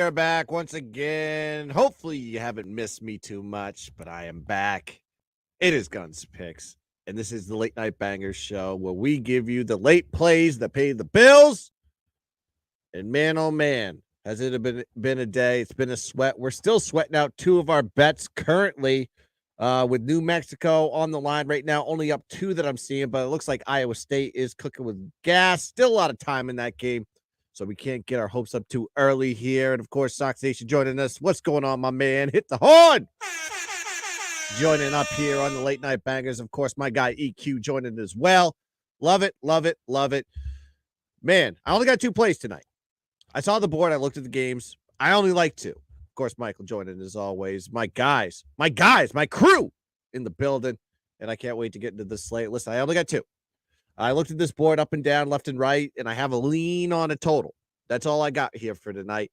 are back once again. Hopefully you haven't missed me too much, but I am back. It is GunzPicks, and this is the Late Night Bangers show where we give you the late plays that pay the bills. And man, oh man, has it been a day. It's been a sweat. We're still sweating out two of our bets currently with New Mexico on the line right now. Only up two that I'm seeing, but it looks like Iowa State is cooking with gas. Still a lot of time in that game, so we can't get our hopes up too early here. And, of course, Sox Nation joining us. What's going on, my man? Hit the horn! Joining up here on the Late Night Bangers. Of course, my guy EQ joining as well. Love it, love it, love it. Man, I only got two plays tonight. I saw the board. I looked at the games. I only like two. Of course, Michael joining as always. My guys, my crew in the building. And I can't wait to get into this slate. Listen, I only got two. I looked at this board up and down, left and right, and I have a lean on a total. That's all I got here for tonight.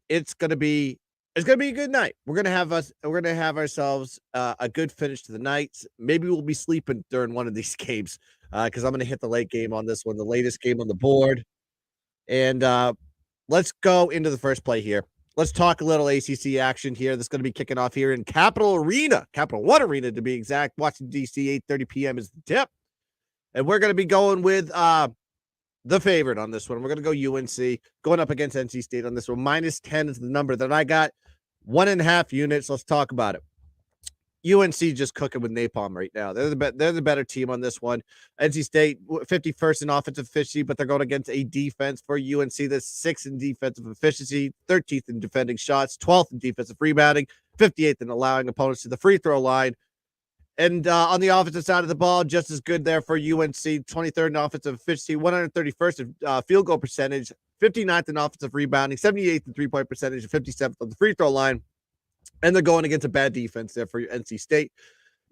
It's gonna be a good night. We're gonna have ourselves a good finish to the night. Maybe we'll be sleeping during one of these games because I'm gonna hit the late game on this one, the latest game on the board. And let's go into the first play here. Let's talk a little ACC action here. That's going to be kicking off here in Capital One Arena to be exact. Washington, D.C., 8:30 p.m. is the tip. And we're going to be going with the favorite on this one. We're going to go UNC, going up against NC State on this one. -10 is the number that I got. 1.5 units. Let's talk about it. UNC just cooking with napalm right now. They're the better team on this one. NC State 51st in offensive efficiency, but they're going against a defense for UNC that's 6th in defensive efficiency, 13th in defending shots, 12th in defensive rebounding, 58th in allowing opponents to the free throw line. And on the offensive side of the ball, just as good there for UNC, 23rd in offensive efficiency, 131st in field goal percentage, 59th in offensive rebounding, 78th in three-point percentage, and 57th on the free throw line. And they're going against a bad defense there for NC State.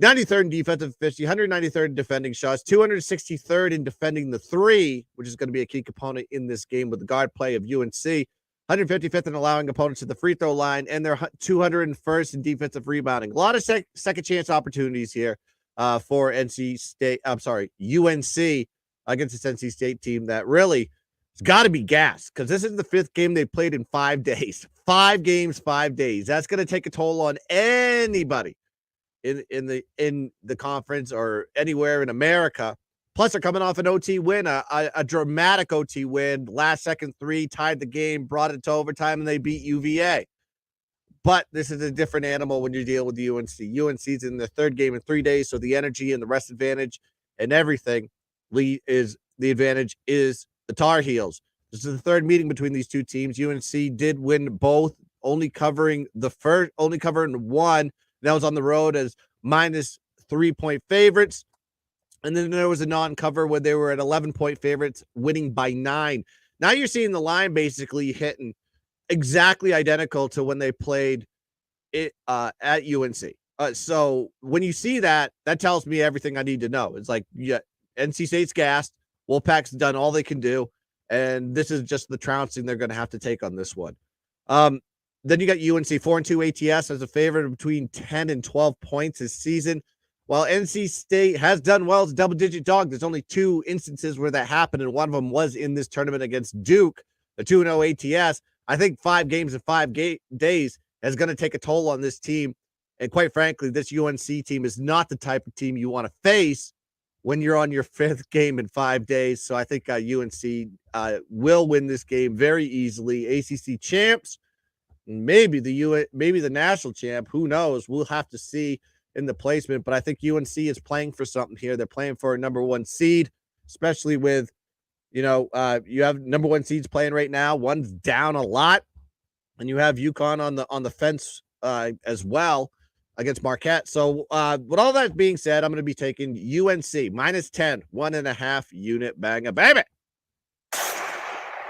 93rd in defensive efficiency, 193rd in defending shots, 263rd in defending the three, which is going to be a key component in this game with the guard play of UNC. 155th in allowing opponents to the free throw line, and they're 201st in defensive rebounding. A lot of second chance opportunities here for UNC against this NC State team that really it's got to be gassed because this is the 5th game they played in 5 days. 5 games, 5 days. That's going to take a toll on anybody in the conference or anywhere in America. Plus, they're coming off an OT win, a dramatic OT win. Last second three, tied the game, brought it to overtime, and they beat UVA. But this is a different animal when you deal with UNC. UNC's in their 3rd game in 3 days, so the energy and the rest advantage and everything is the advantage is the Tar Heels. This is the 3rd meeting between these two teams. UNC did win both, only covering one. That was on the road as -3-point favorites. And then there was a non-cover where they were at 11-point favorites, winning by 9. Now you're seeing the line basically hitting exactly identical to when they played it at UNC. So when you see that, that tells me everything I need to know. It's like, yeah, NC State's gassed. Wolfpack's done all they can do. And this is just the trouncing they're going to have to take on this one. Then you got UNC 4-2 ATS as a favorite of between 10 and 12 points this season. While NC State has done well as a double-digit dog, there's only 2 instances where that happened, and one of them was in this tournament against Duke, the 2-0 ATS. I think 5 games in 5 days is going to take a toll on this team. And quite frankly, this UNC team is not the type of team you want to face when you're on your 5th game in 5 days. So I think UNC will win this game very easily. ACC champs, maybe the national champ. Who knows? We'll have to see in the placement, but I think UNC is playing for something here. They're playing for a number 1 seed, especially with, you have number 1 seeds playing right now. One's down a lot, and you have UConn on the fence as well against Marquette. So with all that being said, I'm going to be taking UNC -10, 1.5 unit banger, baby.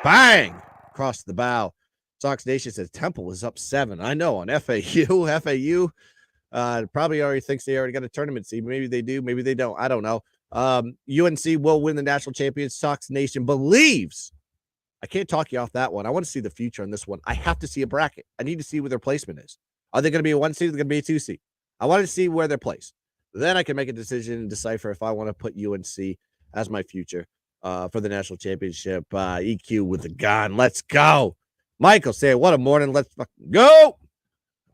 Bang across the bow. Sox Nation says Temple is up 7. I know on FAU. Probably already thinks they already got a tournament seed. Maybe they do. Maybe they don't. I don't know. UNC will win the national championship. Sox Nation believes. I can't talk you off that one. I want to see the future on this one. I have to see a bracket. I need to see where their placement is. Are they going to be a 1 seed? Are they going to be a 2 seed? I want to see where they're placed. Then I can make a decision and decipher if I want to put UNC as my future for the national championship. EQ with the gun. Let's go. Michael say, what a morning. Let's fucking go.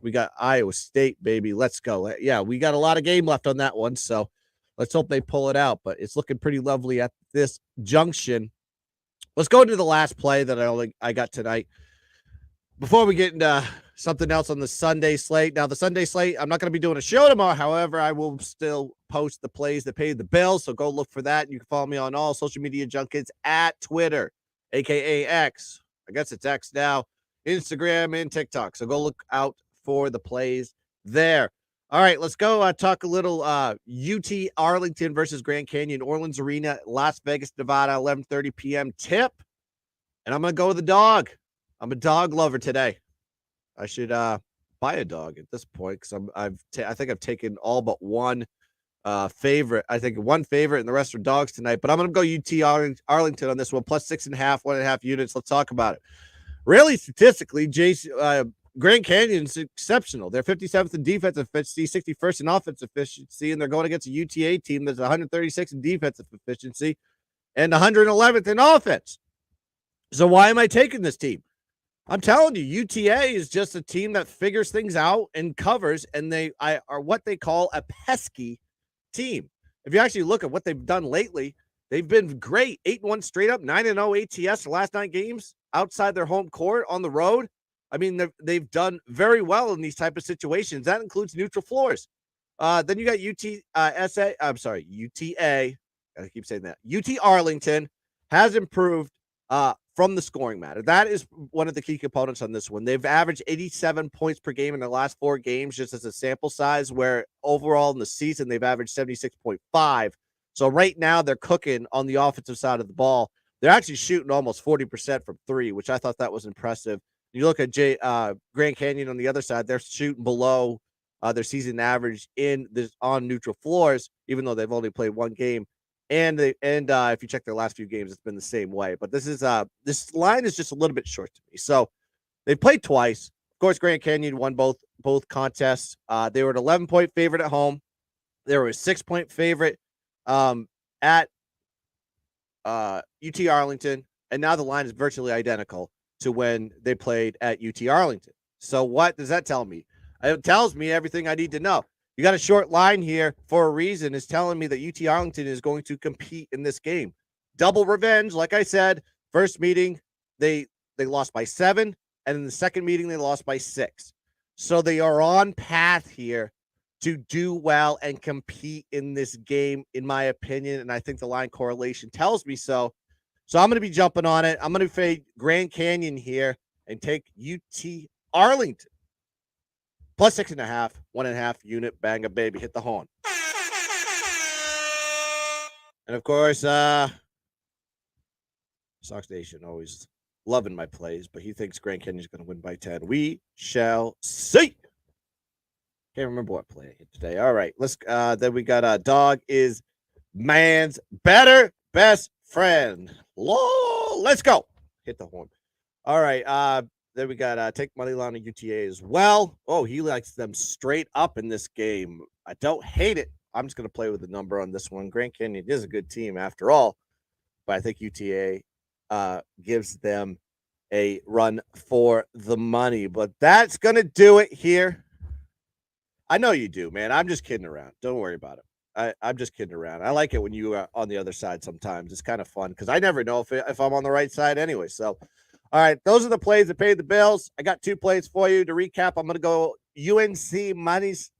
We got Iowa State, baby. Let's go. Yeah, we got a lot of game left on that one, so let's hope they pull it out. But it's looking pretty lovely at this junction. Let's go into the last play that I got tonight. Before we get into something else on the Sunday slate. Now, the Sunday slate, I'm not going to be doing a show tomorrow. However, I will still post the plays that pay the bills. So go look for that. You can follow me on all social media junkets at Twitter, aka X. I guess it's X now, Instagram and TikTok. So go look out for the plays there. All right, let's go talk a little UT Arlington versus Grand Canyon, Orleans Arena, Las Vegas, Nevada, 11:30 p.m. tip. And I'm going to go with the dog. I'm a dog lover today. I should buy a dog at this point because I think I've taken all but one favorite. I think one favorite and the rest are dogs tonight. But I'm going to go UT Arlington on this one, plus 6.5, 1.5 units. Let's talk about it. Really, statistically, Grand Canyon's exceptional. They're 57th in defensive efficiency, 61st in offensive efficiency, and they're going against a UTA team that's 136 in defensive efficiency and 111th in offense. So why am I taking this team? I'm telling you, UTA is just a team that figures things out and covers, and they are what they call a pesky team. If you actually look at what they've done lately, they've been great. 8-1 straight up, 9-0 ATS the last 9 games outside their home court on the road. I mean, they've done very well in these type of situations. That includes neutral floors. Then you got UTA. I keep saying that. UT Arlington has improved from the scoring matter. That is one of the key components on this one. They've averaged 87 points per game in the last 4 games, just as a sample size, where overall in the season, they've averaged 76.5. So right now they're cooking on the offensive side of the ball. They're actually shooting almost 40% from 3, which I thought that was impressive. You look at Grand Canyon on the other side, they're shooting below their season average on neutral floors, even though they've only played 1 game. And if you check their last few games, it's been the same way. But this line is just a little bit short to me. So they played twice. Of course, Grand Canyon won both contests. They were an 11-point favorite at home. They were a 6-point favorite at UT Arlington, and now the line is virtually identical to when they played at UT Arlington. So what does that tell me? It tells me everything I need to know. You got a short line here for a reason. It's telling me that UT Arlington is going to compete in this game. Double revenge, like I said. First meeting, they lost by 7, and in the second meeting, they lost by 6. So they are on path here to do well and compete in this game, in my opinion, and I think the line correlation tells me so. So I'm going to be jumping on it. I'm going to fade Grand Canyon here and take UT Arlington. Plus 6.5, 1.5 unit, bang a baby, hit the horn. And of course, Sox Nation always loving my plays, but he thinks Grand Canyon's going to win by 10. We shall see. Can't remember what play I hit today. All right, let's. Then we got dog is man's better best friend. Let's go. Hit the horn. All right. Then we got take money line on UTA as well. Oh, he likes them straight up in this game. I don't hate it. I'm just going to play with the number on this one. Grand Canyon is a good team after all, but I think UTA gives them a run for the money. But that's going to do it here. I know you do, man. I'm just kidding around. Don't worry about it. I'm just kidding around. I like it when you are on the other side sometimes. It's kind of fun because I never know if I'm on the right side anyway. So, all right, those are the plays that paid the bills. I got 2 plays for you to recap. I'm going to go UNC minus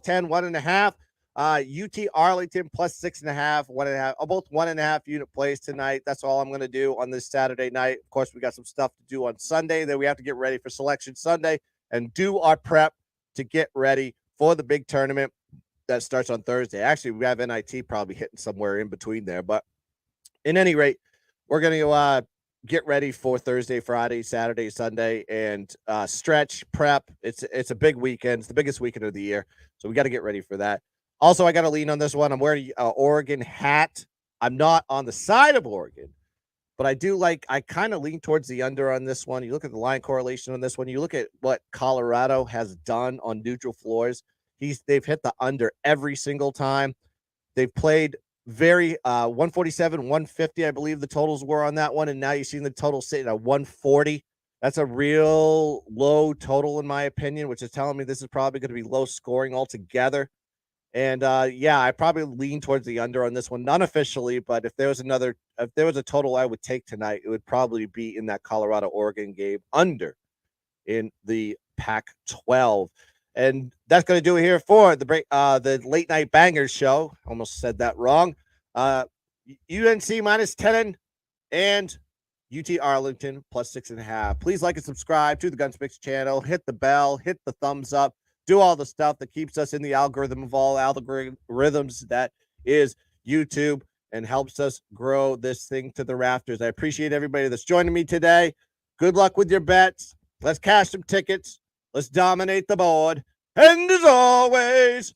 10, 1.5. UT Arlington plus 6.5, 1.5. Both 1.5 unit plays tonight. That's all I'm going to do on this Saturday night. Of course, we got some stuff to do on Sunday. Then we have to get ready for Selection Sunday and do our prep to get ready for the big tournament that starts on Thursday. Actually, we have NIT probably hitting somewhere in between there. But in any rate, we're going to get ready for Thursday, Friday, Saturday, Sunday, and stretch prep. It's a big weekend. It's the biggest weekend of the year. So we got to get ready for that. Also, I got to lean on this one. I'm wearing an Oregon hat. I'm not on the side of Oregon, but I kind of lean towards the under on this one. You look at the line correlation on this one. You look at what Colorado has done on neutral floors. They've hit the under every single time. They've played very 147, 150, I believe the totals were on that one. And now you've seen the total sitting at 140. That's a real low total in my opinion, which is telling me this is probably going to be low scoring altogether. And yeah, I probably lean towards the under on this one, not officially, but if there was a total I would take tonight, it would probably be in that Colorado Oregon game under in the Pac-12. And that's going to do it here for the late night bangers show. Almost said that wrong. UNC minus 10 and UT Arlington plus 6.5. Please like and subscribe to the GunzPicks channel. Hit the bell, hit the thumbs up, do all the stuff that keeps us in the algorithm of all algorithms that is YouTube and helps us grow this thing to the rafters. I appreciate everybody that's joining me today. Good luck with your bets. Let's cash some tickets. Let's dominate the board. And as always,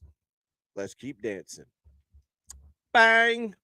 let's keep dancing. Bang.